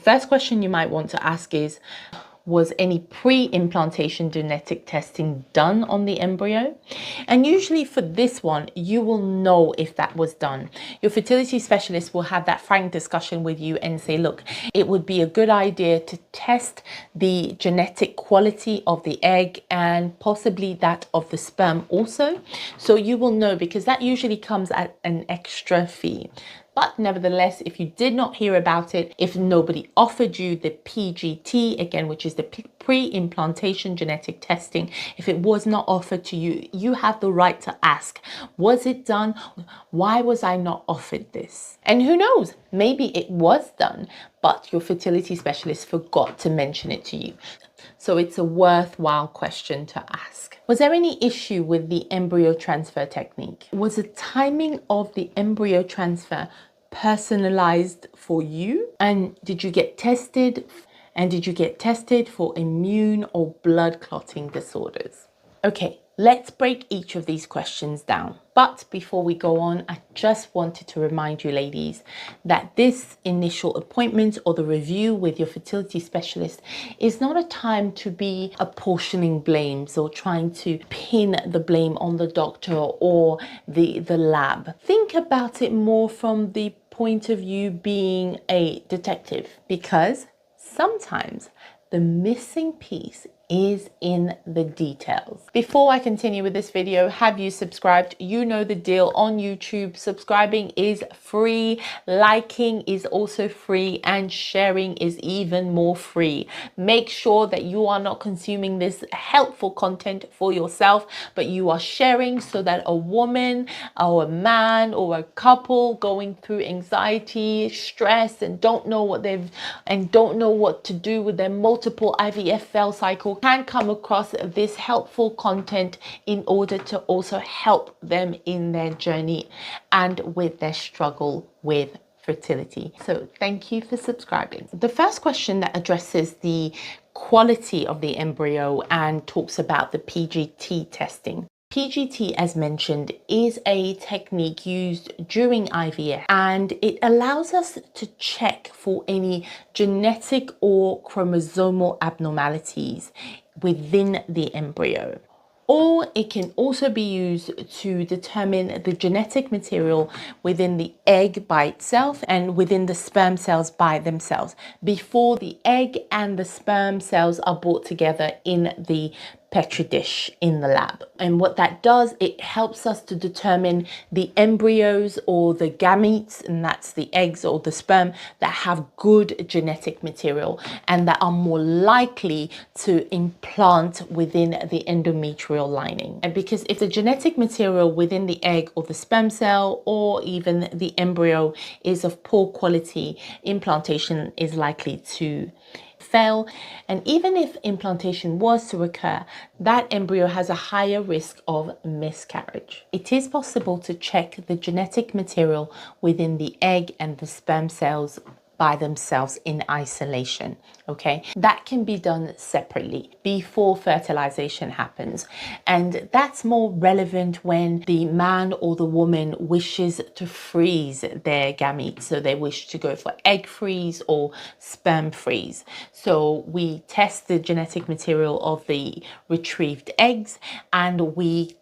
first question you might want to ask is, was any pre-implantation genetic testing done on the embryo? And usually for this one, you will know if that was done. Your fertility specialist will have that frank discussion with you and say, look, it would be a good idea to test the genetic quality of the egg and possibly that of the sperm also. So you will know, because that usually comes at an extra fee. But nevertheless, if you did not hear about it, if nobody offered you the PGT, again, which is the pre-implantation genetic testing, if it was not offered to you, you have the right to ask, was it done? Why was I not offered this? And who knows, maybe it was done, but your fertility specialist forgot to mention it to you. So it's a worthwhile question to ask. Was there any issue with the embryo transfer technique? Was the timing of the embryo transfer personalized for you? And did you get tested? And did you get tested for immune or blood clotting disorders? Okay, let's break each of these questions down. But before we go on, I just wanted to remind you, ladies, that this initial appointment or the review with your fertility specialist is not a time to be apportioning blames or trying to pin the blame on the doctor or the lab. Think about it more from the point of view being a detective, because sometimes the missing piece is in the details. Before I continue with this video, have you subscribed? You know the deal on YouTube. Subscribing is free, liking is also free, and sharing is even more free. Make sure that you are not consuming this helpful content for yourself, but you are sharing so that a woman or a man or a couple going through anxiety, stress, and don't know what to do with their multiple IVF fail cycle can come across this helpful content in order to also help them in their journey and with their struggle with fertility. So thank you for subscribing. The first question that addresses the quality of the embryo and talks about the PGT testing. PGT, as mentioned, is a technique used during IVF, and it allows us to check for any genetic or chromosomal abnormalities within the embryo. Or it can also be used to determine the genetic material within the egg by itself and within the sperm cells by themselves before the egg and the sperm cells are brought together in the Petri dish in the lab. And what that does, it helps us to determine the embryos or the gametes, and that's the eggs or the sperm, that have good genetic material and that are more likely to implant within the endometrial lining. And because if the genetic material within the egg or the sperm cell or even the embryo is of poor quality, implantation is likely to fail. And even if implantation was to occur, that embryo has a higher risk of miscarriage. It is possible to check the genetic material within the egg and the sperm cells by themselves in isolation. Okay, that can be done separately before fertilization happens, and that's more relevant when the man or the woman wishes to freeze their gametes. So they wish to go for egg freeze or sperm freeze. So we test the genetic material of the retrieved eggs, and we